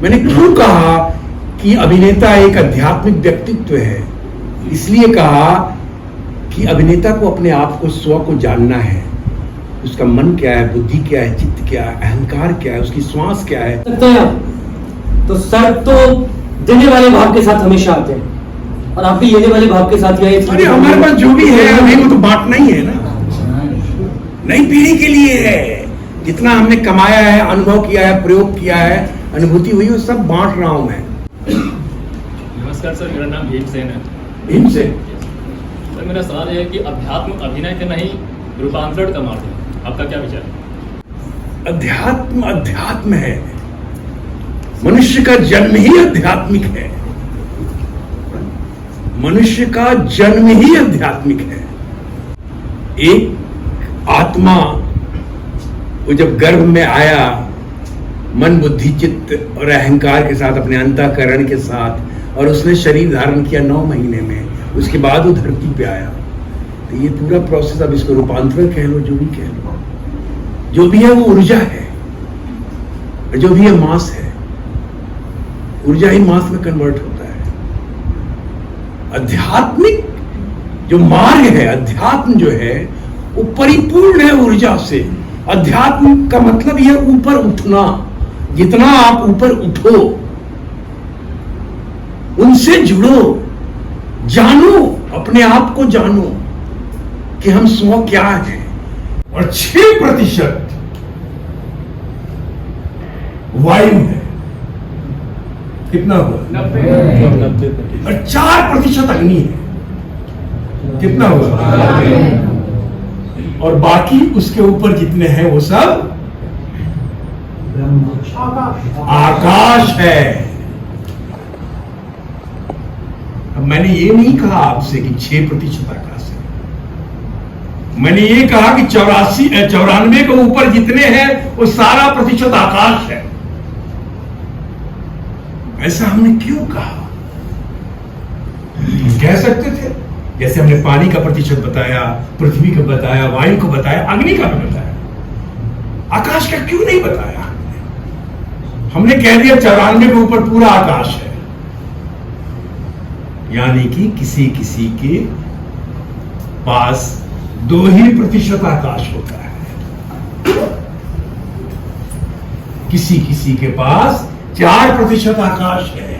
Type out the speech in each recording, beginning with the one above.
मैंने क्यों कहा कि अभिनेता एक आध्यात्मिक व्यक्तित्व है? इसलिए कहा कि अभिनेता को अपने आप को, स्व को जानना है। उसका मन क्या है, बुद्धि क्या है, चित्त क्या है, अहंकार क्या है, उसकी श्वास क्या है। तो सर तो देने वाले भाव के साथ हमेशा आते हैं और आपके लेने वाले भाव के साथ ही आए। अरे हमारे पास जो भी है अभी वो तो बांटना ही है ना, नई पीढ़ी के लिए है। जितना हमने कमाया है, अनुभव किया है, प्रयोग किया है, अनुभूति हुई, वो सब बांट रहा हूं मैं। नमस्कार सर, मेरा नाम भीमसेन है। भीमसेन सर, मेरा सवाल है कि अध्यात्म अभिनय के नहीं रूपांतरण का माध्यम, आपका क्या विचार है? अध्यात्म अध्यात्म है। मनुष्य का जन्म ही आध्यात्मिक है। मनुष्य का जन्म ही आध्यात्मिक है। एक आत्मा वो जब गर्भ में आया, मन, बुद्धि, चित्त और अहंकार के साथ, अपने अंतःकरण के साथ, और उसने शरीर धारण किया 9 महीने में, उसके बाद वो धरती पे आया। तो ये पूरा प्रोसेस, अब इसको रूपांतरण कह लो, जो भी कह लो, जो भी है वो ऊर्जा है, और जो भी है मास है। ऊर्जा ही मास में कन्वर्ट होता है। आध्यात्मिक जो मार्ग है, अध्यात्म जो है वो परिपूर्ण है ऊर्जा से। अध्यात्म का मतलब यह ऊपर उठना। जितना आप ऊपर उठो, उनसे जुड़ो, जानो, अपने आप को जानो कि हम स्व क्या है। और 6% वायु है। कितना हुआ? 90%। और 4% अग्नि है। कितना हुआ? और बाकी उसके ऊपर जितने हैं वो सब आकाश है। अब मैंने ये नहीं कहा आपसे कि 6% आकाश है। मैंने ये कहा कि 94 के ऊपर जितने हैं वो सारा प्रतिशत आकाश है। ऐसा हमने क्यों कहा? कह सकते थे, जैसे हमने पानी का प्रतिशत बताया, पृथ्वी का बताया, वायु को बताया, अग्नि का भी बताया, आकाश का क्यों नहीं बताया? हमने कह दिया 94 के ऊपर पूरा आकाश है। यानी कि किसी किसी के पास 2% आकाश होता है, किसी किसी के पास 4% आकाश है,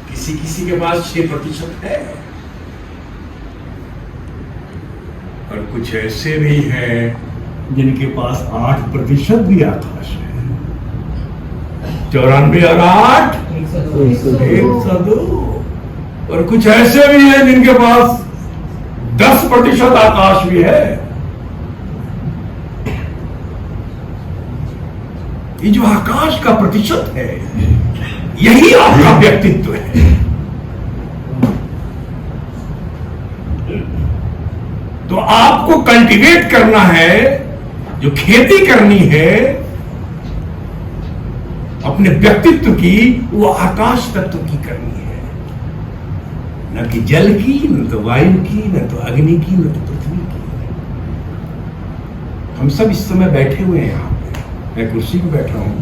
किसी किसी के पास 6% है, और कुछ ऐसे भी हैं जिनके पास 8% भी आकाश है। 94 और 8 102। और कुछ ऐसे भी हैं जिनके पास 10% आकाश भी है। ये जो आकाश का प्रतिशत है, यही आपका व्यक्तित्व है। तो आपको कल्टीवेट करना है, जो खेती करनी है अपने व्यक्तित्व की, वो आकाश तत्व की करनी है, न कि जल की, न तो वायु की, न तो अग्नि की, न तो पृथ्वी की। हम सब इस समय बैठे हुए हैं यहाँ पे। मैं कुर्सी पे बैठा हूँ,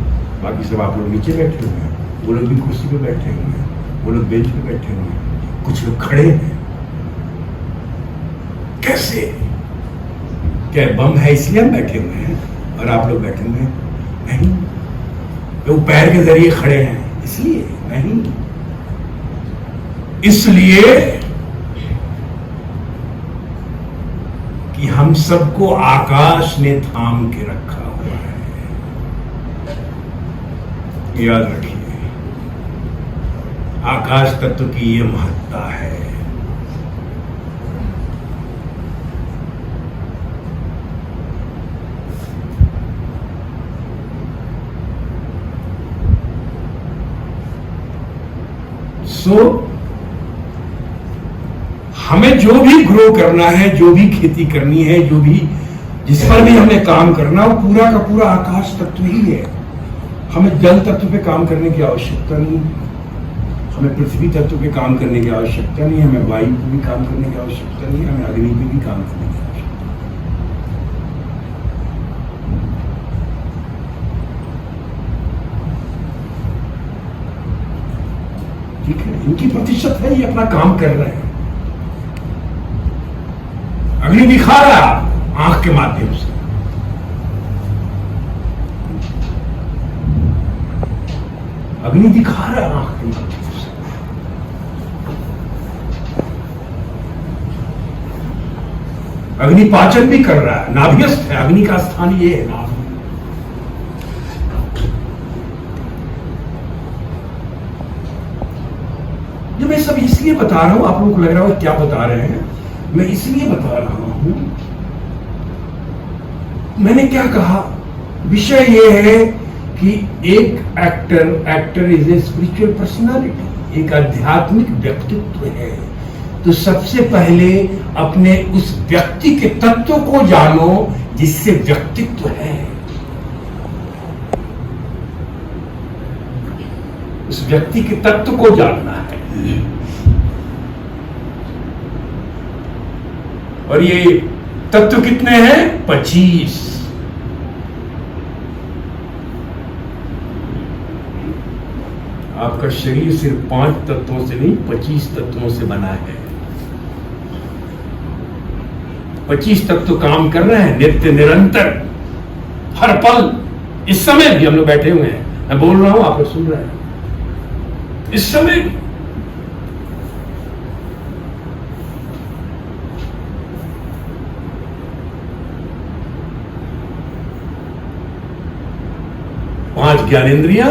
बाकी सब आप लोग नीचे बैठे हुए हैं, वो लोग भी कुर्सी पे बैठे हुए हैं, वो लोग बेंच पे बैठे हुए हैं, कुछ लोग खड़े हैं। कैसे? क्या बम है इसलिए हम बैठे हुए हैं और आप लोग बैठे हुए हैं? नहीं। वो पैर के जरिए खड़े हैं इसलिए? नहीं। इसलिए कि हम सबको आकाश ने थाम के रखा हुआ है। याद रखिए, आकाश तत्व की ये महत्ता है। हमें जो भी ग्रो करना है, जो भी खेती करनी है, जो भी जिस पर भी हमें काम करना, वो पूरा का पूरा आकाश तत्व ही है। हमें जल तत्व पे काम करने की आवश्यकता नहीं, हमें पृथ्वी तत्व पे काम करने की आवश्यकता नहीं, हमें वायु पे भी काम करने की आवश्यकता नहीं, हमें अग्नि पे भी काम करने की आवश्यकता ठीक है, इनकी प्रतिशत है, ये अपना काम कर रहे हैं। अग्नि दिखा रहा आंख के माध्यम से, अग्नि दिखा रहा है आंख के माध्यम से। अग्नि पाचन भी कर रहा है, नाभियस्थ है, अग्नि का स्थान ये है नाभि। ये मैं सब इसलिए बता रहा हूं, आप लोगों को लग रहा हो क्या बता रहे हैं, मैं इसलिए बता रहा हूं, मैंने क्या कहा, विषय ये है कि एक actor is a spiritual personality, एक आध्यात्मिक व्यक्तित्व है। तो सबसे पहले अपने उस व्यक्ति के तत्व को जानो जिससे व्यक्तित्व है, उस व्यक्ति के तत्व को जानना है। और ये तत्व कितने हैं? 25। आपका शरीर सिर्फ 5 तत्वों से नहीं 25 तत्वों से बना है। 25 तत्व काम कर रहे हैं नित्य निरंतर, हर पल। इस समय भी हम लोग बैठे हुए हैं, मैं बोल रहा हूं, आप लोग सुन रहे हैं, इस समय भी। पांच ज्ञानेंद्रियां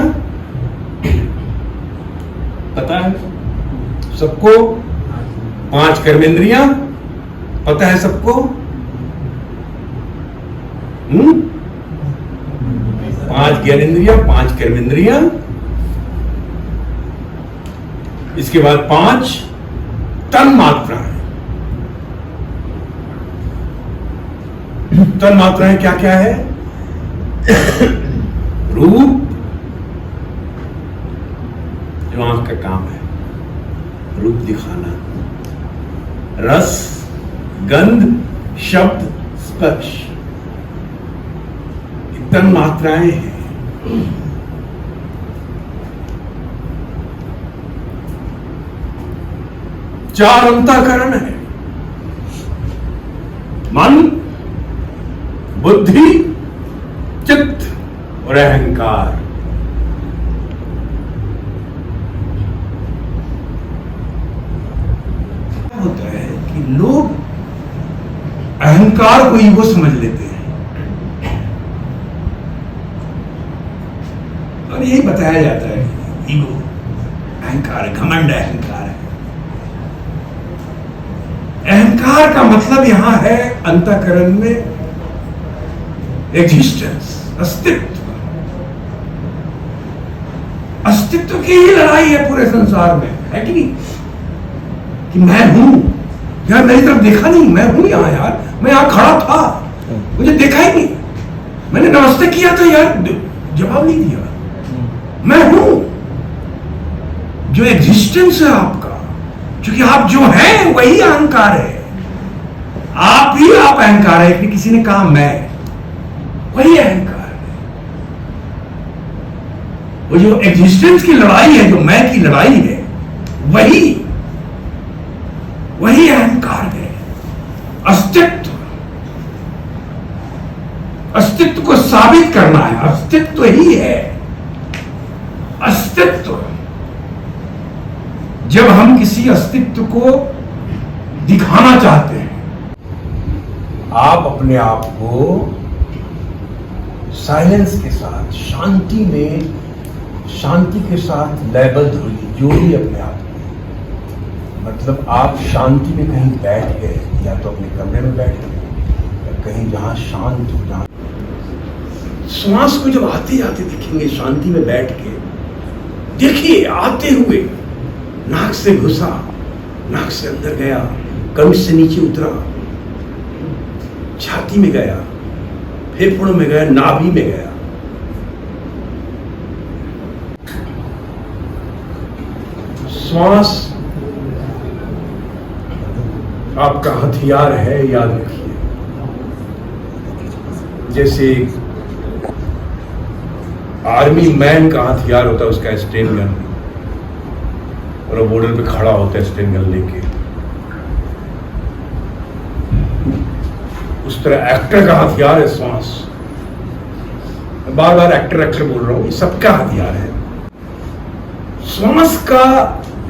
पता है सबको, 5 कर्मेंद्रियां पता है सबको, 5 ज्ञानेंद्रियां, 5 कर्मेंद्रियां, इसके बाद 5 तन मात्राएं। तन मात्राएं क्या क्या है? रूप, जो आंख का काम है, रूप दिखाना, रस, गंध, शब्द, स्पर्श, तन मात्राएं हैं। चार अंतःकरण है, मन, बुद्धि, चित्त और अहंकार। होता है कि लोग अहंकार को ईगो समझ लेते हैं, और यही बताया जाता है ईगो अहंकार है, घमंड अहंकार है। अहंकार का मतलब यहां है अंतःकरण में एग्जिस्टेंस, अस्तित्व। अस्तित्व की ही लड़ाई है पूरे संसार में, है कि नहीं? कि मैं हूं यार, मेरी तरफ देखा नहीं, मैं हूं यहां यार, मैं यहां खड़ा था, मुझे देखा ही नहीं, मैंने नमस्ते किया था यार, जवाब नहीं दिया। मैं हूं, जो एग्जिस्टेंस है आपका, क्योंकि आप जो हैं वही अहंकार है, आप ही आप अहंकार है। कि किसी ने कहा मैं, वही अहंकार है। वो जो एग्जिस्टेंस की लड़ाई है, जो मैं की लड़ाई है, वही अहंकार है। अस्तित्व, अस्तित्व को साबित करना है, अस्तित्व ही है अस्तित्व। जब हम किसी अस्तित्व को दिखाना चाहते हैं, आप अपने आप को साइलेंस के साथ, शांति में, शांति के साथ लयबद्ध होइए, जोड़िए अपने आप को। मतलब आप शांति में कहीं बैठ गए, या तो अपने कमरे में बैठ गए, या कहीं जहां शांत हो, जहां श्वास को जब आते जाते दिखेंगे, शांति में बैठ के देखिए, आते हुए नाक से घुसा, नाक से अंदर गया, कंठ से नीचे उतरा, छाती में गया, फेफड़ों में गया, नाभि में गया। श्वास आपका हथियार है, याद रखिए। जैसे आर्मी मैन का हथियार होता है उसका स्टेन गन, और वो बॉर्डर पे खड़ा होता है स्टेन गन लेके। उस तरह एक्टर का हथियार है श्वास। मैं बार बार एक्टर एक्टर बोल रहा हूं, ये सबका हथियार है। श्वास का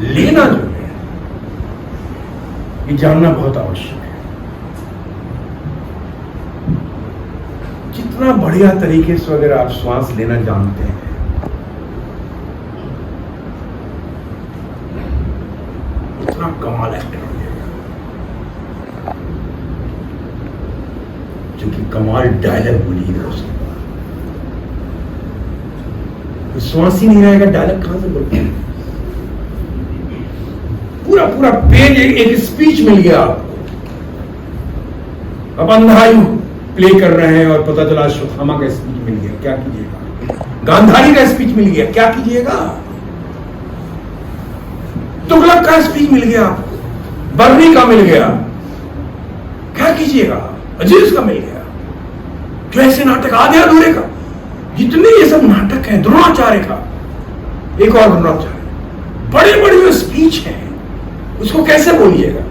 लेना जो है ये जानना बहुत आवश्यक है। जितना बढ़िया तरीके से अगर आप श्वास लेना जानते हैं, उतना कमाल एक्टर हो जाएगा। क्योंकि कमाल डायलॉग बोलिएगा उसके बाद, तो श्वास ही नहीं रहेगा, डायलॉग कहां से बोलते हैं? पूरा पूरा पेज एक स्पीच मिल गया आपको। अब अंधायु प्ले कर रहे हैं और पता चला अश्वत्थामा का स्पीच मिल गया, क्या कीजिएगा? गांधारी का स्पीच मिल गया, क्या कीजिएगा? तुगलक का स्पीच मिल गया आपको, बर्नी का मिल गया, क्या कीजिएगा? अजीज का मिल गया। जो ऐसे नाटक आधे अधूरे का, जितने ये सब नाटक हैं, द्रोणाचार्य का, एक और द्रोणाचार्य, बड़े बड़े जो स्पीच हैं उसको कैसे बोलिएगा?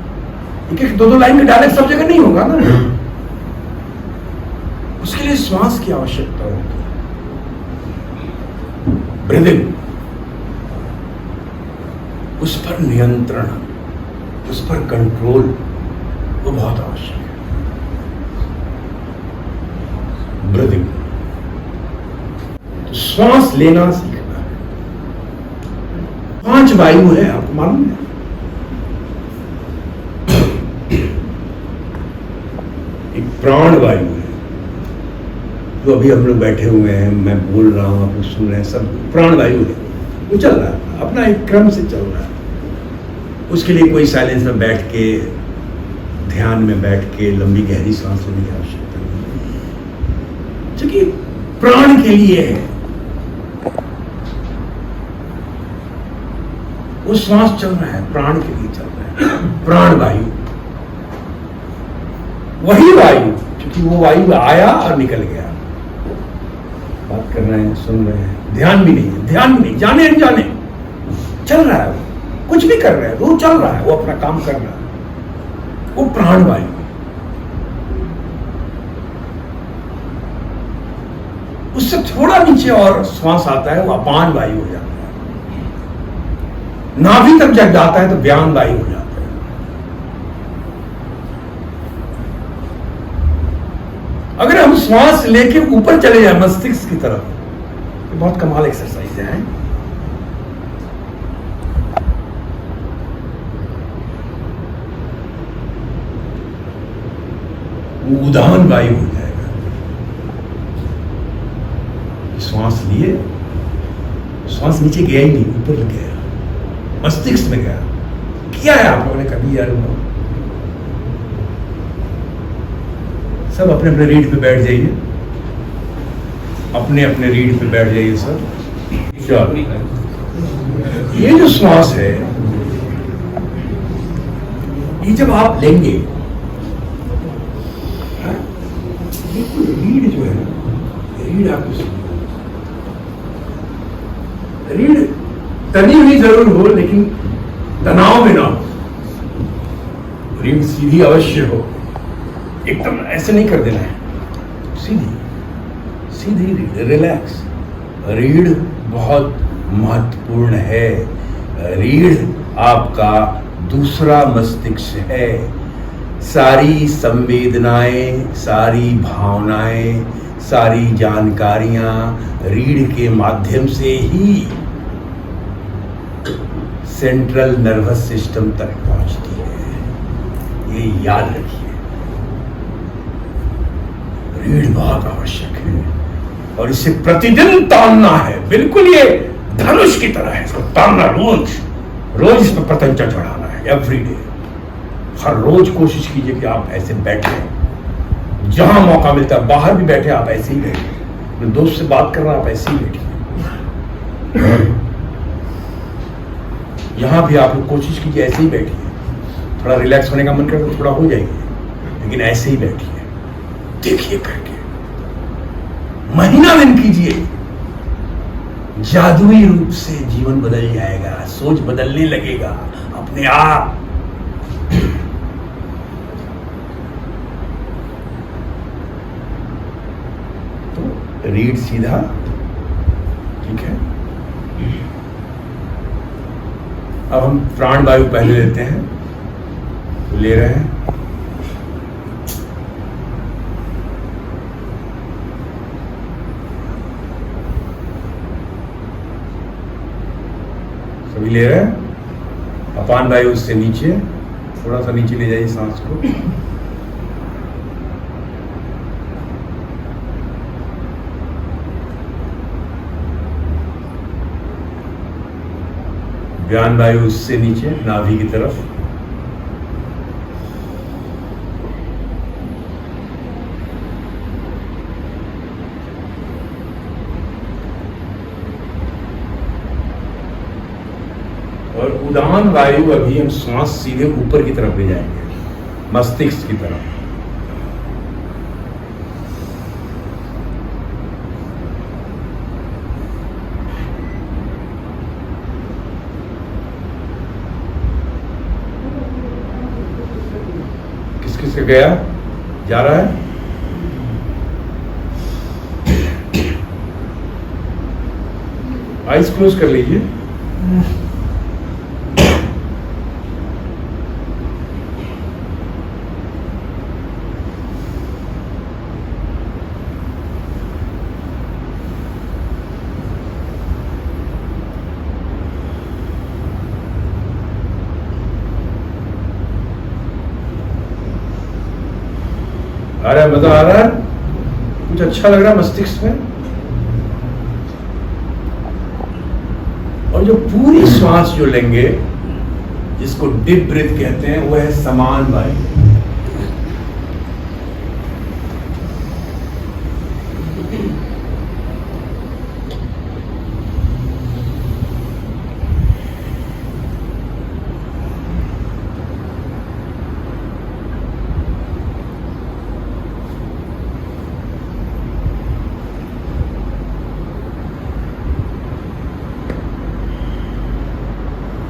एक एक दो दो लाइन का डायलॉग सब जगह नहीं होगा ना। उसके लिए श्वास की आवश्यकता होगी, ब्रीदिंग, उस पर नियंत्रण, उस पर कंट्रोल, वो बहुत आवश्यक है। ब्रीदिंग, तो श्वास लेना सीखना है। 5 वायु है, आपको मालूम है? एक प्राण वायु है, जो अभी हम लोग बैठे हुए हैं, मैं बोल रहा हूं, आप लोग सुन रहे हैं, सब प्राण वायु है, वो चल रहा है अपना एक क्रम से चल रहा है। उसके लिए कोई साइलेंस में बैठ के, ध्यान में बैठ के लंबी गहरी सांस लेने की आवश्यकता नहीं, क्योंकि प्राण के लिए है। वो श्वास चल रहा है, प्राण के लिए चल रहा है, प्राण वायु, वही वायु, क्योंकि वो वायु आया और निकल गया। बात कर रहे हैं, सुन रहे हैं, ध्यान भी नहीं है, ध्यान भी नहीं, जाने अनजाने चल रहा है, वो कुछ भी कर रहा है, वो चल रहा है, वो अपना काम कर रहा है, वो प्राण वायु। उससे थोड़ा नीचे और श्वास आता है, वो अपान वायु हो जाता है। नाभि तक जब जाता है तो व्यान वायु हो जाता है। अगर हम श्वास लेके ऊपर चले जाए मस्तिष्क की तरफ, तो बहुत कमाल एक्सरसाइज है। वो उदान वायु हो जाएगा। श्वास लिए, श्वास नीचे गया ही नहीं, ऊपर गया, मस्तिष्क में गया। किया है आप लोगों ने कभी यार? सब अपने अपने रीढ़ पे बैठ जाइए, अपने अपने रीढ़ पे बैठ जाइए सब। ये जो श्वास है, ये जब आप लेंगे, रीढ़ जो है, रीढ़ आपको, रीढ़ तनी हुई जरूर हो, लेकिन तनाव में ना हो। रीढ़ सीधी अवश्य हो, एकदम ऐसे नहीं कर देना है, सीधी सीधी रीढ़, रिलैक्स। रीढ़ बहुत महत्वपूर्ण है। रीढ़ आपका दूसरा मस्तिष्क है। सारी संवेदनाएं, सारी भावनाएं, सारी जानकारियां रीढ़ के माध्यम से ही सेंट्रल नर्वस सिस्टम तक पहुंचती है। ये याद रखिए, रीढ़ बहुत आवश्यक है और इसे प्रतिदिन तानना है। बिल्कुल ये धनुष की तरह है, इसको तानना, रोज रोज इस पर पतंचा चढ़ाना है, एवरीडे। हर रोज कोशिश कीजिए कि आप ऐसे बैठे, जहां मौका मिलता है, बाहर भी बैठे आप ऐसे ही बैठे, अपने दोस्त से बात कर रहा आप ऐसे ही बैठिए, यहां भी आप लोग कोशिश कीजिए ऐसे ही बैठिए। थोड़ा रिलैक्स होने का मन करे तो थोड़ा हो जाएगी, लेकिन ऐसे ही बैठिए, देखिए करके, महीना दिन कीजिए, जादुई रूप से जीवन बदल जाएगा, सोच बदलने लगेगा अपने आप। तो रीढ़ सीधा, ठीक है। अब हम प्राण वायु पहले लेते हैं, तो ले रहे हैं। सभी ले रहे हैं। अपान वायु उससे नीचे, थोड़ा सा नीचे ले जाइए सांस को। व्यान वायु उससे नीचे नाभि की तरफ। और उदान वायु अभी हम श्वास सीधे ऊपर की तरफ ले जाएंगे, मस्तिष्क की तरफ। किस किस से गया, जा रहा है? आइज क्लोज कर लीजिए। आ रहा है, मजा आ रहा है, कुछ अच्छा लग रहा है मस्तिष्क में। और जो पूरी श्वास जो लेंगे, जिसको डीप ब्रीथ कहते हैं, वो है समान वायु।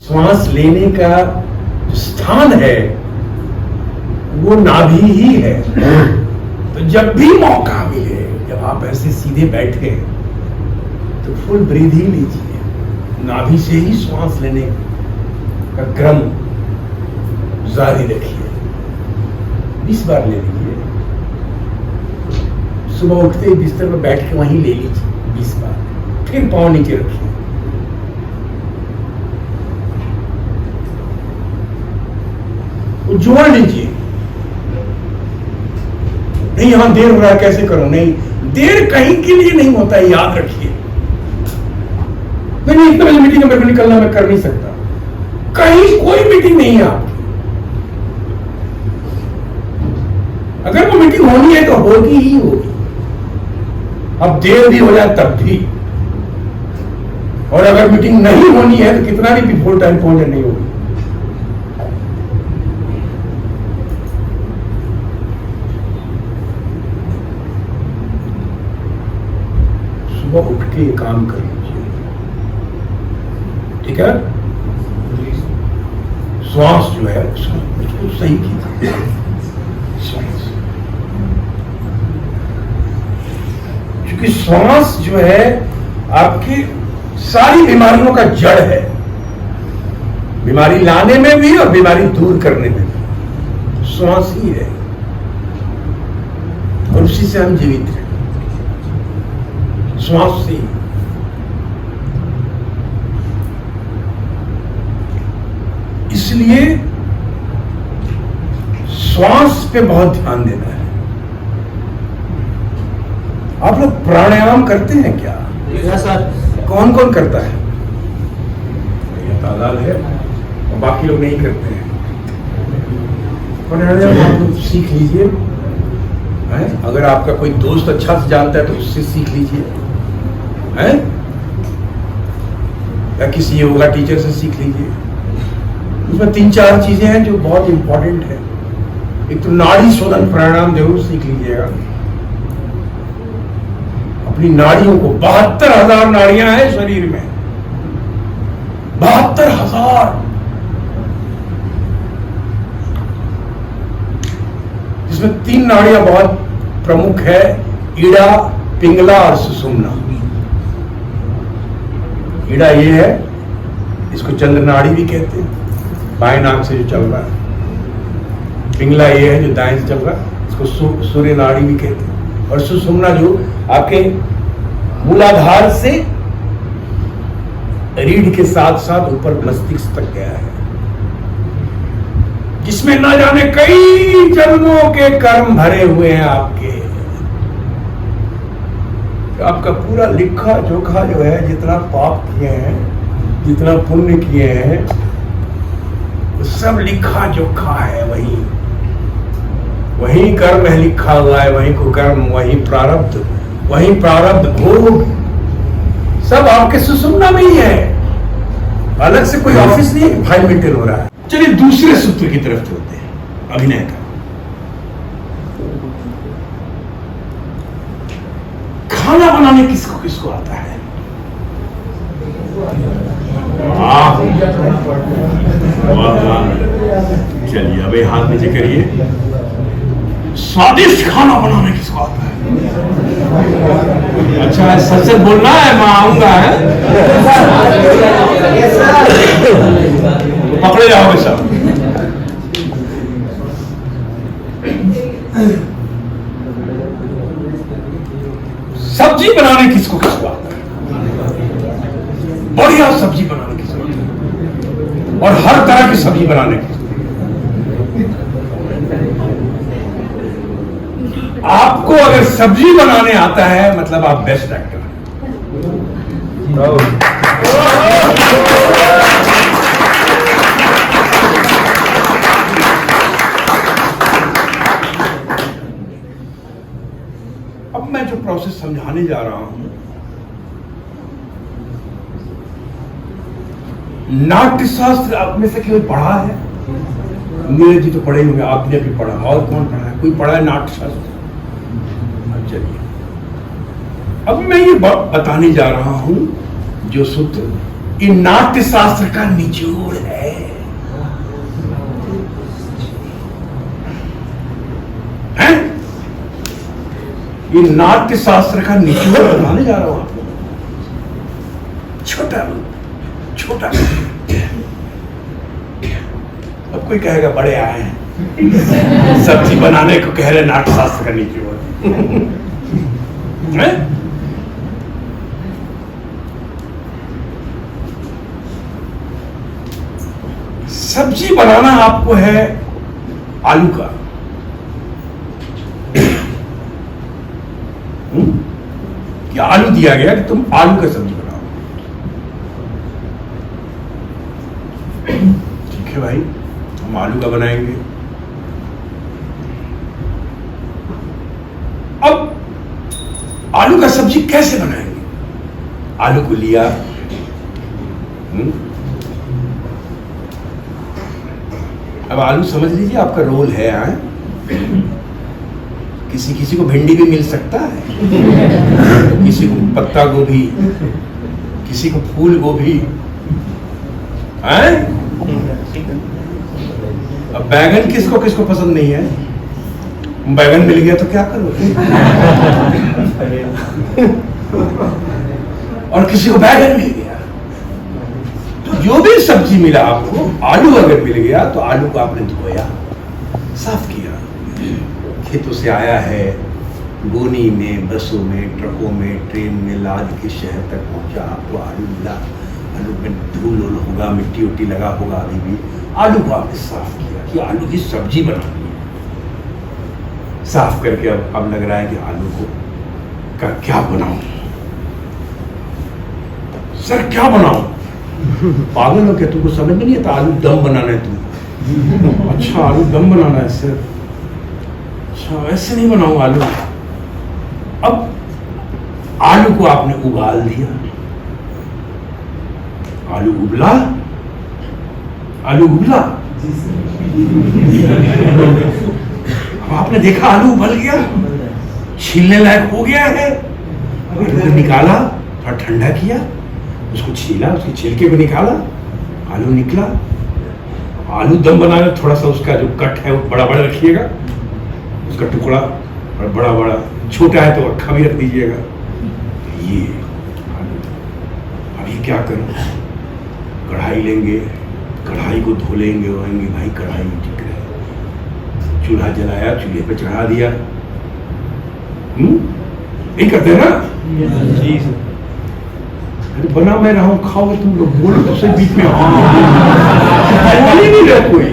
श्वास लेने का जो स्थान है वो नाभि ही है। तो जब भी मौका मिले, जब आप ऐसे सीधे बैठे तो फुल ब्रीथ ही लीजिए, नाभि से ही श्वास लेने का क्रम जारी रखिए। 20 बार ले लीजिए। सुबह उठते ही बिस्तर पर बैठ के वहीं ले लीजिए 20 बार, फिर पाँव नीचे रखिए। जोड़ लीजिए। नहीं यहां देर हो रहा है, कैसे करूं? नहीं, देर कहीं के लिए नहीं होता है, याद रखिए। नहीं इतने बजे मीटिंग में मेरे को निकलना, मैं कर नहीं सकता। कहीं कोई मीटिंग नहीं है आपकी। अगर वो मीटिंग होनी है तो होगी ही होगी। अब देर भी हो जाए तब भी। और अगर मीटिंग नहीं होनी है तो कितना भी फुल टाइम पहुंचे नहीं होगी। उठ के काम कर लीजिए, ठीक है। श्वास जो है उसको बिल्कुल सही कीजिए। श्वास, क्योंकि श्वास जो है आपकी सारी बीमारियों का जड़ है। बीमारी लाने में भी और बीमारी दूर करने में भी श्वास ही है, और उसी से हम जीवित हैं, श्वास से। इसलिए श्वास पे बहुत ध्यान देना है। आप लोग प्राणायाम करते हैं क्या? सर। कौन कौन करता है? ये तादाद है, और बाकी लोग नहीं करते हैं। प्राणायाम आप लोग सीख लीजिए। अगर आपका कोई दोस्त अच्छा से जानता है तो उससे सीख लीजिए, है? या किसी योगा टीचर से सीख लीजिए। उसमें 3-4 चीजें हैं जो बहुत इंपॉर्टेंट है। एक तो नाड़ी शोधन प्राणायाम जरूर सीख लीजिएगा। अपनी नाड़ियों को, 72,000 नाड़ियां हैं शरीर में, 72,000, जिसमें 3 नाड़ियां बहुत प्रमुख है, ईड़ा, पिंगला और सुषुम्ना। ईड़ा ये है, इसको चंद्र नाड़ी भी कहते हैं, बाएं नाक से जो चल रहा है। पिंगला ये है जो दाएं से चल रहा है, इसको सूर्य नाड़ी भी कहते हैं। और सुषुम्ना जो आपके मूलाधार से रीढ़ के साथ साथ ऊपर मस्तिष्क तक गया है, जिसमें ना जाने कई जन्मों के कर्म भरे हुए हैं आपके। आपका पूरा लिखा जोखा जो है, जितना पाप किए हैं, जितना पुण्य किए हैं, वो सब लिखा जोखा है। वही कर्म है लिखा हुआ है, वही कुकर्म, वही प्रारब्ध भोग, सब आपके सुषुम्ना में ही है। अलग से कोई ऑफिस नहीं है, फाइल मेंटेन हो रहा है। चलिए दूसरे सूत्र की तरफ चलते हैं, अभिनय का। खाना बनाने किसको किसको आता है? चलिए अबे हाथ नीचे करिए। स्वादिष्ट खाना बनाने किसको आता है? अच्छा, सच सच बोलना है, मैं आऊंगा है तो पकड़े जाओगे सब। सब्जी बनाने किसको किसको आता है? बढ़िया सब्जी बनाने किसको आता है? और हर तरह की सब्जी बनाने की। आपको अगर सब्जी बनाने आता है मतलब आप बेस्ट एक्टर हैं। अब मैं जो प्रोसेस समझाने जा रहा हूं, नाट्य शास्त्र आप में से कोई पढ़ा है? मेरे जी तो पढ़े होंगे, आपने भी पढ़ा, और कौन पढ़ा है? कोई पढ़ा है नाट्य शास्त्र? चलिए अब मैं ये बताने जा रहा हूं जो सूत्र इन नाट्य शास्त्र का निचोड़ है। ये नाट्य शास्त्र का निचोड़ बताने जा रहा हूं आपको। छोटा अब कोई कहेगा बड़े आए हैं सब्जी बनाने को, कह रहे नाट्य शास्त्र का निचोड़। सब्जी बनाना आपको है आलू का। कि आलू दिया गया कि तुम आलू का सब्जी बनाओ। ठीक है भाई, हम आलू का बनाएंगे। अब आलू का सब्जी कैसे बनाएंगे? आलू को लिया, अब आलू समझ लीजिए आपका रोल है। किसी किसी को भिंडी भी मिल सकता है, किसी को पत्ता गोभी, किसी को फूल गोभी। अब बैगन किसको किसको पसंद नहीं है? बैगन मिल गया तो क्या करोगे? और किसी को बैगन मिल गया, तो जो भी सब्जी मिला आपको, आलू अगर मिल गया तो आलू को आपने धोया, साफ किया, खेतों से आया है, गोनी में, बसों में, ट्रकों में, ट्रेन में लाद के शहर तक पहुंचा, आपको आलू मिला। आलू में धूल होगा, मिट्टी उट्टी लगा होगा, अभी भी आलू को आपने साफ किया कि आलू की सब्जी बनानी है। साफ करके अब लग रहा है कि आलू को का क्या बनाऊं, सर क्या बनाऊं? पागल हो क्या? तुमको समझ में नहीं आता? आलू दम बनाना है तुम। अच्छा, आलू दम बनाना है सर। अच्छा, ऐसे नहीं बनाऊं आलू। अब आलू को आपने उबाल दिया, आलू उबला, आलू उबला। अब आपने देखा आलू उबल गया, छीलने लायक हो गया है। आलू को निकाला, थोड़ा ठंडा किया, उसको छीला, उसके छिलके को निकाला, आलू निकला। आलू दम बनाना, थोड़ा सा उसका जो कट है वो बड़ा बड़ा रखिएगा, उसका टुकड़ा और बड़ा बड़ा, छोटा है तो अक्खा भी रख दीजिएगा। ये आलू। अब ये क्या करूं? कढ़ाई लेंगे, कढ़ाई को धो लेंगे, होएंगे भाई कढ़ाई ठीक है। चूल्हा जलाया, चूल्हे पे चढ़ा दिया। नहीं करते ना? अरे बना मैं रहा हूँ, खाओगे तुम लोग, बोलो उससे बीच में बोल ही नहीं रहा कोई।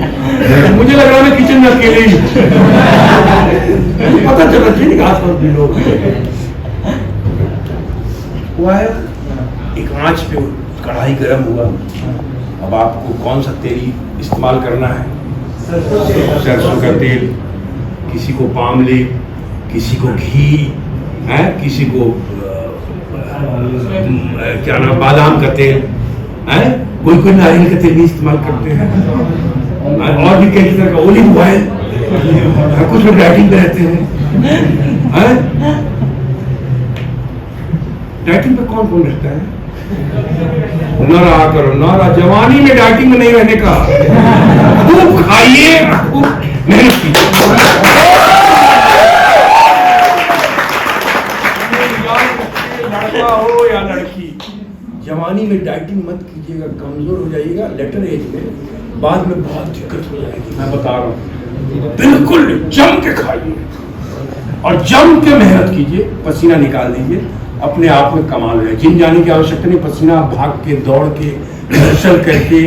मुझे लग रहा है किचन में अकेले ही पता चला ठीक आसपास भी लोग हुआ है। एक आंच पे कढ़ाई गर्म हुआ। अब आपको कौन सा तेल इस्तेमाल करना है? सरसों का तेल, किसी को पाम ऑयल, किसी को घी है, किसी को क्या नाम बादाम का तेल है, कोई नारियल का तेल भी इस्तेमाल करते हैं, और भी कई तरह का ओलिव ऑयल, कुछ लोग डाइटिंग पे रहते हैं। डाइटिंग पे कौन कौन रहता है? न रहा करो, न रहा, जवानी में डाइटिंग में नहीं रहने का। खूब खाइए, खूब मेहनत कीजिए। लड़का हो या लड़की, जवानी में डाइटिंग मत कीजिएगा, कमजोर हो जाइएगा। लेटर एज में बाद में बहुत दिक्कत हो जाएगी, मैं बता रहा हूँ। बिल्कुल जम के खाइए और जम के मेहनत कीजिए, पसीना निकाल दीजिए, अपने आप में कमाल है। जिम जाने की आवश्यकता नहीं, पसीना भाग के, दौड़ के, रिहर्सल करके,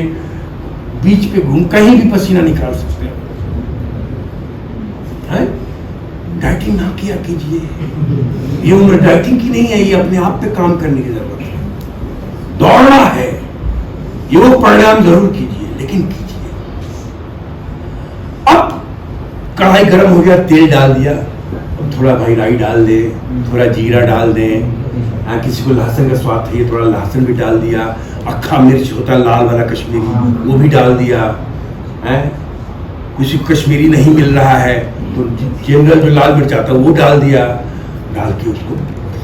बीच पे घूम कहीं भी पसीना निकाल सकते हैं। डाइटिंग ना किया कीजिए, ये उम्र डाइटिंग की नहीं है, ये अपने आप पे काम करने की जरूरत है। दौड़ना है, योग प्राणायाम जरूर कीजिए, लेकिन कीजिए। अब कढ़ाई गर्म हो गया, तेल डाल दिया, थोड़ा भाई राई डाल दे, थोड़ा जीरा डाल दें, किसी को लहसुन का स्वाद चाहिए थोड़ा लहसुन भी डाल दिया, अक्खा मिर्च होता है लाल वाला कश्मीरी, वो भी डाल दिया है। किसी को कश्मीरी नहीं मिल रहा है तो जनरल जो लाल मिर्च आता है वो डाल दिया, डाल के उसको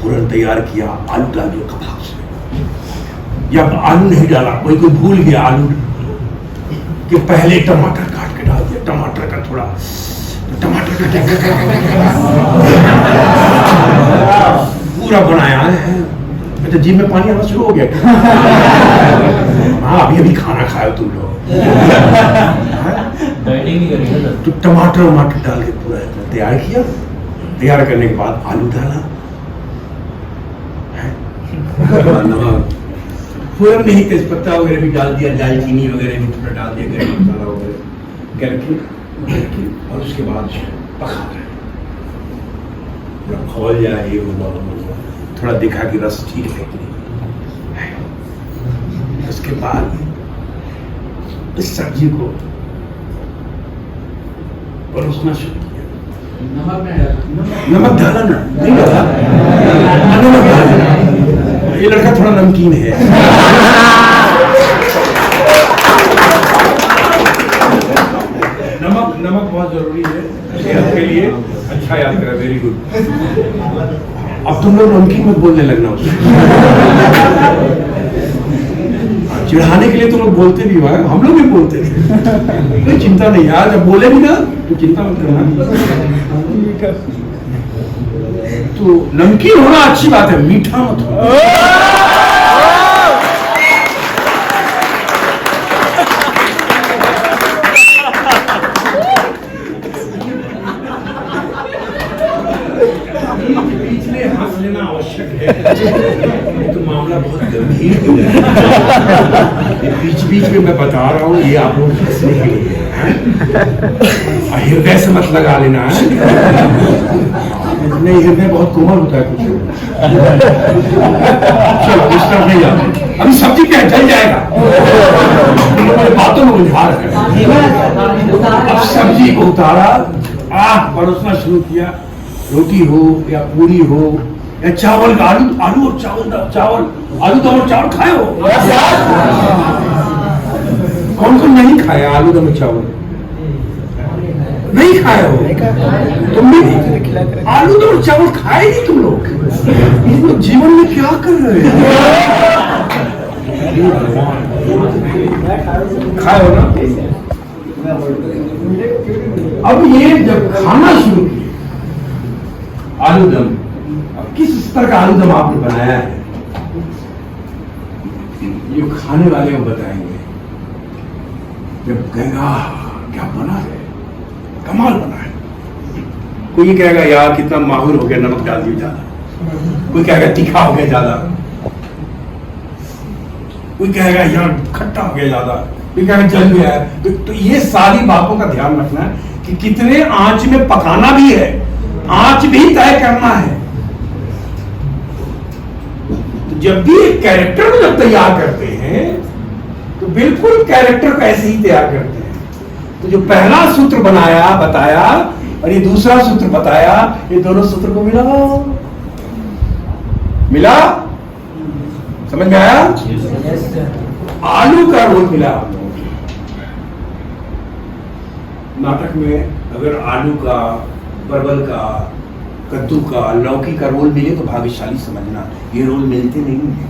फौरन तैयार किया। आलू डाल दिया कबाब से, या आलू नहीं डाला, कोई भूल गया आलू कि पहले टमाटर काट के डाल दिया, टमाटर का थोड़ा टमाटर का पूरा बनाया है। अच्छा जीभ में पानी आना शुरू हो गया। हाँ अभी खाना खाया तुम लोग। तो टमाटर डाल के पूरा तैयार किया। तैयार करने के बाद आलू डाला, नमक पूरा नहीं, तेजपत्ता वगैरह भी डाल दिया, दालचीनी वगैरह भी थोड़ा डाल दिया, गरम मसाला वगैरह करके, और उसके बाद पका रहे खोल जाए, ये थोड़ा देखा कि रस ठीक है कि नहीं। उसके बाद इस सब्जी को परोसना शुरू किया। नमक डाला ना? नहीं डाला, नमक डाला। ये लड़का थोड़ा नमकीन है। नमक बहुत जरूरी है सेहत के लिए, अच्छा याद करा, वेरी गुड। अब तुम लोग नमकीन मत बोलने लगना उसको। चिढ़ाने के लिए तुम लोग बोलते भी हुआ, हम लोग भी बोलते थे, कोई चिंता नहीं यार, जब बोले भी ना तो चिंता मत करना। तो नमकीन होना अच्छी बात है, मीठा मत हो। तो मामला बहुत गंभीर हो गया। बीच में मैं बता रहा हूँ, ये आप लोग हंसने के लिए है, हृदय से मत लगा लेना है। नहीं, हृदय बहुत कोमल होता है कुछ। चलो इस तरफ नहीं जाते, अभी सब्जी क्या जल जाएगा, बातों में बुझार है। अब सब्जी को उतारा, परोसना शुरू किया। रोटी हो या पूरी हो या चावल का, आलू और चावल, आलू दम और चावल खाए हो? कौन कौन नहीं खाया आलू दम और चावल? नहीं खाए हो? तुम भी नहीं? आलू तो और चावल खाए नहीं तुम लोग? तुम लोग जीवन में क्या कर रहे हो? खाए हो ना? अब ये जब खाना शुरू किया आलू दम, अब किस स्तर का आलू दम आपने बनाया है ये खाने वाले को बताएंगे। जब कहेगा क्या बना है, कमाल बना है। कोई ये कहेगा यार कितना माहौल हो गया, नमक डाल दिया ज्यादा। कोई कहेगा तीखा हो गया ज्यादा। कोई कहेगा यार खट्टा हो गया ज्यादा। कोई कहेगा जल गया है। तो ये सारी बातों का ध्यान रखना है कि कितने आंच में पकाना भी है, आंच भी तय करना है। तो जब भी एक कैरेक्टर को जब तैयार करते हैं तो बिल्कुल कैरेक्टर को ऐसे ही तैयार करते हैं। तो जो पहला सूत्र बनाया बताया और ये दूसरा सूत्र बताया, ये दोनों सूत्र को मिला समझ में आया? आलू का रोल मिला आप लोगों को। नाटक में अगर आलू का, परवल का, कद्दू का, लौकी का रोल मिले तो भाग्यशाली समझना। ये रोल मिलते नहीं है।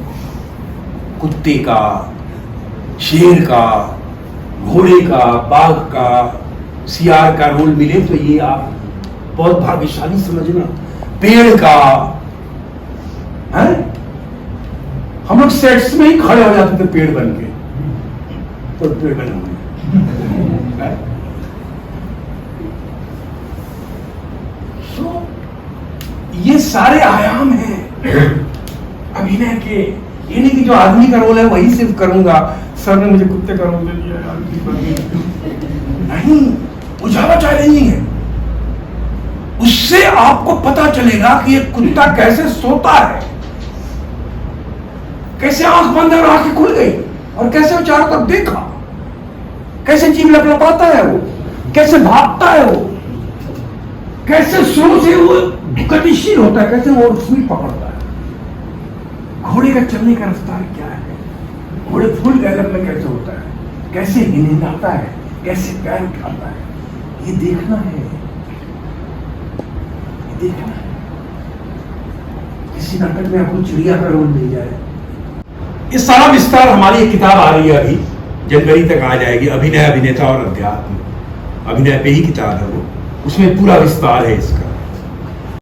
कुत्ते का, शेर का, घोड़े का, बाघ का, सियार का रोल मिले तो ये आप बहुत भाग्यशाली समझना। पेड़ का है, हम लोग सेट्स में ही खड़े हो जाते थे पेड़ बन के, तो पेड़ बने हुए। तो ये सारे आयाम हैं अभिनय के। ये नहीं कि जो आदमी का रोल है वही सिर्फ करूंगा, सर ने मुझे कुत्ते का रोल दे दिया यार, नहीं, वो ज्यादा चैलेंजिंग है। उससे आपको पता चलेगा कि एक कुत्ता कैसे सोता है, कैसे आंख बंद और आंखें खुल गई और कैसे वो चारों तरफ देखा, कैसे जीभ लपलपाता है वो, कैसे भागता है वो, कैसे शुरू से वो गतिशील होता है, कैसे वो सुई पकड़ता है। घोड़े का चलने का रफ्तार क्या है, घोड़े फुल गैलप में कैसे होता है, कैसे हिंडाता है, कैसे पैर उठाता है, ये देखना है, ये देखना है। किसी नाटक में आपको चिड़िया का रोल मिल जाए। ये सारा विस्तार हमारी एक किताब आ रही है, अभी जनवरी तक आ जाएगी, अभिनय, अभिनेता और अध्यात्म। अभिनय पे ही किताब है वो, उसमें पूरा विस्तार है इसका।